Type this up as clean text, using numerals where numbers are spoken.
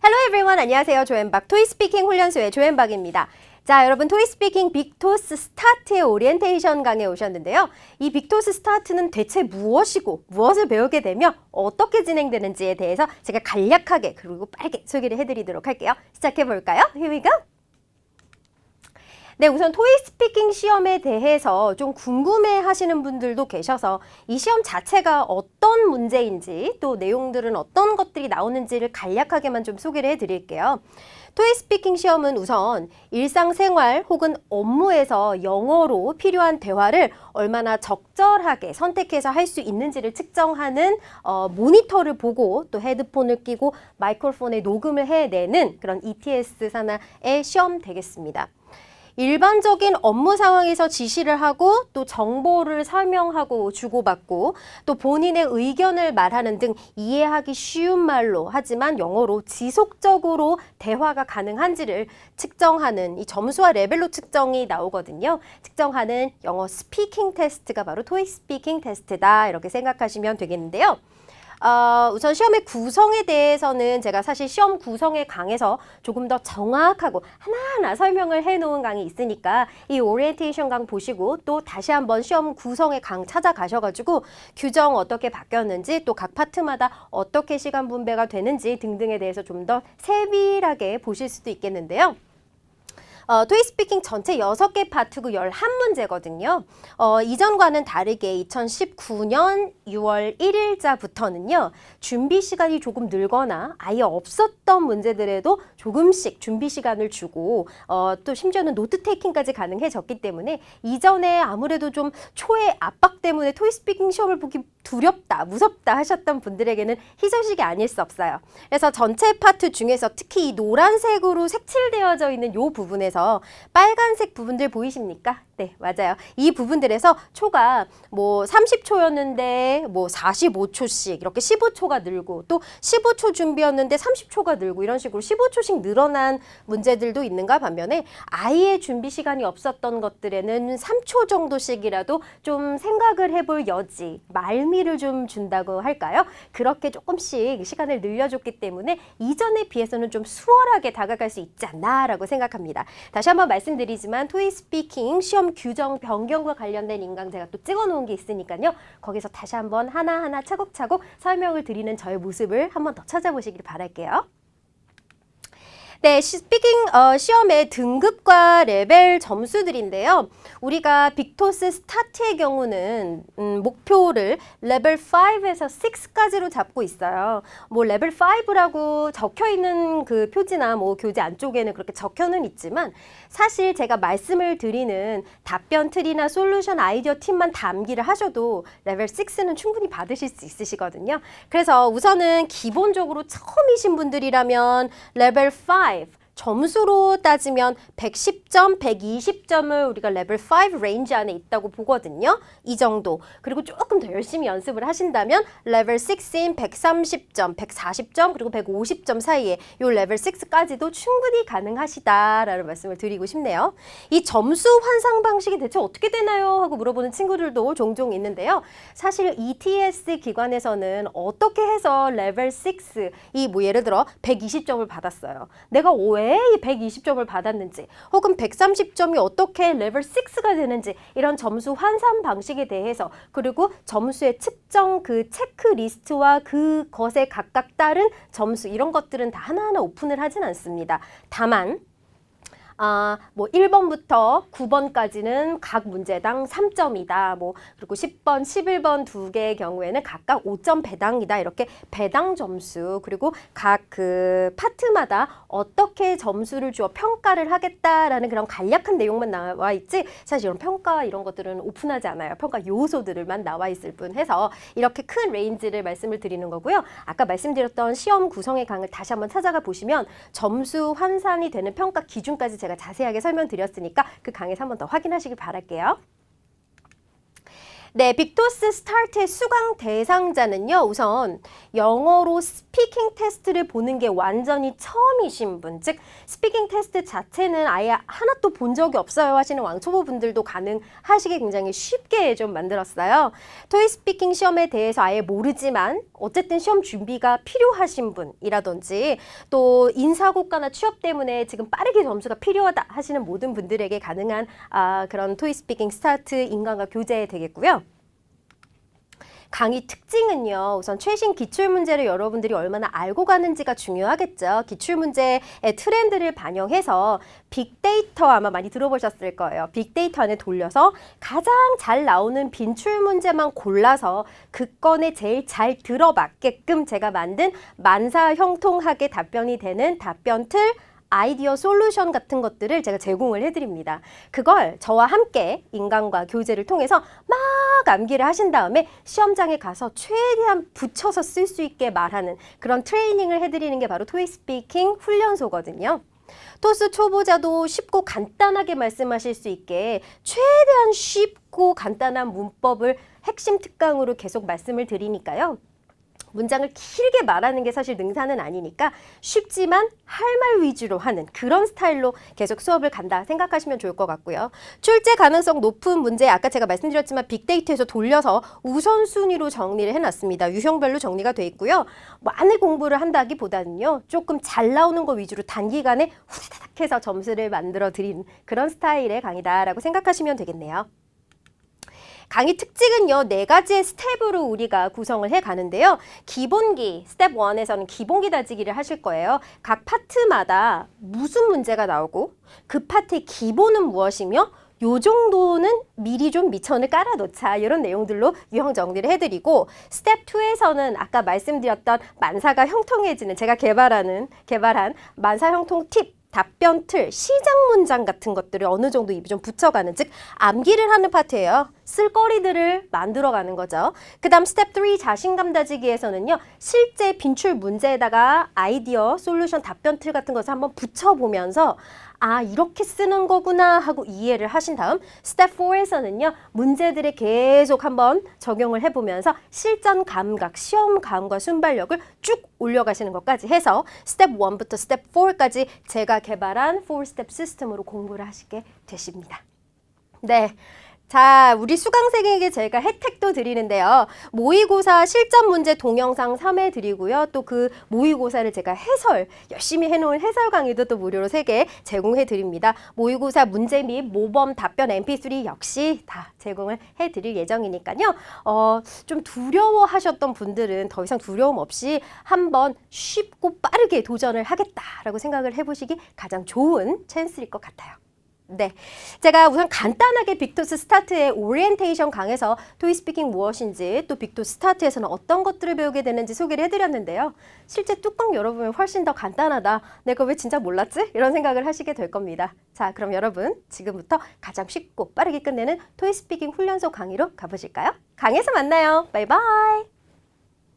Hello everyone. 안녕하세요. 조앤박 토익스피킹 훈련소의 조앤박입니다. 자, 여러분 토익스피킹 빅토스 스타트의 오리엔테이션 강의에 오셨는데요. 이 빅토스 스타트는 대체 무엇이고 무엇을 배우게 되며 어떻게 진행되는지에 대해서 제가 간략하게 그리고 빠르게 소개를 해드리도록 할게요. 시작해볼까요? Here we go. 네, 우선 토익 스피킹 시험에 대해서 좀 궁금해 하시는 분들도 계셔서 이 시험 자체가 어떤 문제인지 또 내용들은 어떤 것들이 나오는지를 간략하게만 좀 소개를 해드릴게요. 토익 스피킹 시험은 우선 일상생활 혹은 업무에서 영어로 필요한 대화를 얼마나 적절하게 선택해서 할 수 있는지를 측정하는 모니터를 보고 또 헤드폰을 끼고 마이크로폰에 녹음을 해내는 그런 ETS 산하의 시험 되겠습니다. 일반적인 업무 상황에서 지시를 하고 또 정보를 설명하고 주고받고 또 본인의 의견을 말하는 등 이해하기 쉬운 말로 하지만 영어로 지속적으로 대화가 가능한지를 측정하는 이 점수와 레벨로 측정이 나오거든요. 측정하는 영어 스피킹 테스트가 바로 토익 스피킹 테스트다 이렇게 생각하시면 되겠는데요. 우선 시험의 구성에 대해서는 제가 사실 시험 구성의 강에서 조금 더 정확하고 하나하나 설명을 해놓은 강이 있으니까 이 오리엔테이션 강 보시고 또 다시 한번 시험 구성의 강 찾아가셔가지고 규정 어떻게 바뀌었는지 또 각 파트마다 어떻게 시간 분배가 되는지 등등에 대해서 좀 더 세밀하게 보실 수도 있겠는데요. 토익 스피킹 전체 6개 파트고 11문제거든요. 이전과는 다르게 2019년 6월 1일자부터는요. 준비 시간이 조금 늘거나 아예 없었던 문제들에도 조금씩 준비 시간을 주고 또 심지어는 노트 테이킹까지 가능해졌기 때문에 이전에 아무래도 좀 초의 압박 때문에 토익 스피킹 시험을 보기 두렵다, 무섭다 하셨던 분들에게는 희소식이 아닐 수 없어요. 그래서 전체 파트 중에서 특히 이 노란색으로 색칠되어져 있는 이 부분에서 빨간색 부분들 보이십니까? 네, 맞아요. 이 부분들에서 초가 뭐 30초였는데 뭐 45초씩 이렇게 15초가 늘고 또 15초 준비였는데 30초가 늘고 이런 식으로 15초씩 늘어난 문제들도 있는가 반면에 아예 준비 시간이 없었던 것들에는 3초 정도씩이라도 좀 생각을 해볼 여지, 말미를 좀 준다고 할까요? 그렇게 조금씩 시간을 늘려줬기 때문에 이전에 비해서는 좀 수월하게 다가갈 수 있지 않나라고 생각합니다. 다시 한번 말씀드리지만 토익 스피킹 시험 규정 변경과 관련된 인강 제가 또 찍어놓은 게 있으니까요. 거기서 다시 한번 하나하나 차곡차곡 설명을 드리는 저의 모습을 한번 더 찾아보시길 바랄게요. 네, 스피킹 시험의 등급과 레벨 점수들인데요. 우리가 빅토스 스타트의 경우는 목표를 레벨 5에서 6까지로 잡고 있어요. 뭐 레벨 5라고 적혀 있는 그 표지나 뭐 교재 안쪽에는 그렇게 적혀는 있지만 사실 제가 말씀을 드리는 답변 틀이나 솔루션 아이디어 팀만 다 암기를 하셔도 레벨 6는 충분히 받으실 수 있으시거든요. 그래서 우선은 기본적으로 처음이신 분들이라면 레벨 5 점수로 따지면 110점, 120점을 우리가 레벨 5 레인지 안에 있다고 보거든요. 이 정도. 그리고 조금 더 열심히 연습을 하신다면 레벨 6인 130점, 140점, 그리고 150점 사이에 이 레벨 6까지도 충분히 가능하시다라는 말씀을 드리고 싶네요. 이 점수 환산 방식이 대체 어떻게 되나요? 하고 물어보는 친구들도 종종 있는데요. 사실 ETS 기관에서는 어떻게 해서 레벨 6, 이 뭐 예를 들어 120점을 받았어요. 내가 왜 이 120점을 받았는지 혹은 130점이 어떻게 레벨 6가 되는지 이런 점수 환산 방식에 대해서 그리고 점수의 측정 그 체크리스트와 그것에 각각 따른 점수 이런 것들은 다 하나하나 오픈을 하진 않습니다. 다만 뭐 1번부터 9번까지는 각 문제당 3점이다. 뭐 그리고 10번, 11번 두 개의 경우에는 각각 5점 배당이다. 이렇게 배당 점수 그리고 각 그 파트마다 어떻게 점수를 주어 평가를 하겠다라는 그런 간략한 내용만 나와 있지 사실 이런 평가 이런 것들은 오픈하지 않아요. 평가 요소들만 나와 있을 뿐 해서 이렇게 큰 레인지를 말씀을 드리는 거고요. 아까 말씀드렸던 시험 구성의 강을 다시 한번 찾아가 보시면 점수 환산이 되는 평가 기준까지 제가 자세하게 설명드렸으니까 그 강에서 한번 더 확인하시길 바랄게요. 네, 빅토스 스타트의 수강 대상자는요, 우선 영어로 스피킹 테스트를 보는 게 완전히 처음이신 분, 즉 스피킹 테스트 자체는 아예 하나도 본 적이 없어요 하시는 왕초보분들도 가능하시게 굉장히 쉽게 좀 만들었어요. 토익 스피킹 시험에 대해서 아예 모르지만 어쨌든 시험 준비가 필요하신 분이라든지 또 인사고과나 취업 때문에 지금 빠르게 점수가 필요하다 하시는 모든 분들에게 가능한 그런 토익 스피킹 스타트 인강과 교재 되겠고요. 강의 특징은요. 우선 최신 기출문제를 여러분들이 얼마나 알고 가는지가 중요하겠죠. 기출문제의 트렌드를 반영해서 빅데이터 아마 많이 들어보셨을 거예요. 빅데이터 안에 돌려서 가장 잘 나오는 빈출문제만 골라서 그 건에 제일 잘 들어맞게끔 제가 만든 만사형통하게 답변이 되는 답변틀 아이디어 솔루션 같은 것들을 제가 제공을 해드립니다. 그걸 저와 함께 인강과 교재를 통해서 막 암기를 하신 다음에 시험장에 가서 최대한 붙여서 쓸 수 있게 말하는 그런 트레이닝을 해드리는 게 바로 토익 스피킹 훈련소거든요. 토스 초보자도 쉽고 간단하게 말씀하실 수 있게 최대한 쉽고 간단한 문법을 핵심 특강으로 계속 말씀을 드리니까요. 문장을 길게 말하는 게 사실 능사는 아니니까 쉽지만 할 말 위주로 하는 그런 스타일로 계속 수업을 간다 생각하시면 좋을 것 같고요. 출제 가능성 높은 문제 아까 제가 말씀드렸지만 빅데이터에서 돌려서 우선순위로 정리를 해놨습니다. 유형별로 정리가 돼 있고요. 많은 공부를 한다기보다는요. 조금 잘 나오는 거 위주로 단기간에 후다닥 해서 점수를 만들어 드리는 그런 스타일의 강의다라고 생각하시면 되겠네요. 강의 특징은요, 4가지의 스텝으로 우리가 구성을 해 가는데요. 기본기, 스텝 1에서는 기본기 다지기를 하실 거예요. 각 파트마다 무슨 문제가 나오고 그 파트의 기본은 무엇이며 요 정도는 미리 좀 미천을 깔아놓자 이런 내용들로 유형 정리를 해드리고 스텝 2에서는 아까 말씀드렸던 만사가 형통해지는 제가 개발한 만사 형통 팁 답변 틀, 시작 문장 같은 것들을 어느 정도 입에 좀 붙여가는, 즉 암기를 하는 파트예요. 쓸거리들을 만들어가는 거죠. 그 다음 스텝 3 자신감 다지기에서는요. 실제 빈출 문제에다가 아이디어, 솔루션, 답변 틀 같은 것을 한번 붙여보면서 아 이렇게 쓰는 거구나 하고 이해를 하신 다음 스텝 4에서는요. 문제들을 계속 한번 적용을 해보면서 실전 감각, 시험 감과 순발력을 쭉 올려가시는 것까지 해서 스텝 1부터 스텝 4까지 제가 개발한 4스텝 시스템으로 공부를 하시게 되십니다. 네. 자, 우리 수강생에게 제가 혜택도 드리는데요. 모의고사 실전 문제 동영상 3회 드리고요. 또 그 모의고사를 제가 열심히 해놓은 해설 강의도 또 무료로 3개 제공해 드립니다. 모의고사 문제 및 모범 답변 mp3 역시 다 제공을 해드릴 예정이니까요. 좀 두려워하셨던 분들은 더 이상 두려움 없이 한번 쉽고 빠르게 도전을 하겠다라고 생각을 해보시기 가장 좋은 찬스일 것 같아요. 네, 제가 우선 간단하게 빅토스 스타트의 오리엔테이션 강에서 토익 스피킹 무엇인지 또 빅토스 스타트에서는 어떤 것들을 배우게 되는지 소개를 해드렸는데요. 실제 뚜껑 열어보면 훨씬 더 간단하다. 내가 왜 진짜 몰랐지? 이런 생각을 하시게 될 겁니다. 자, 그럼 여러분 지금부터 가장 쉽고 빠르게 끝내는 토익 스피킹 훈련소 강의로 가보실까요? 강에서 만나요. 바이바이.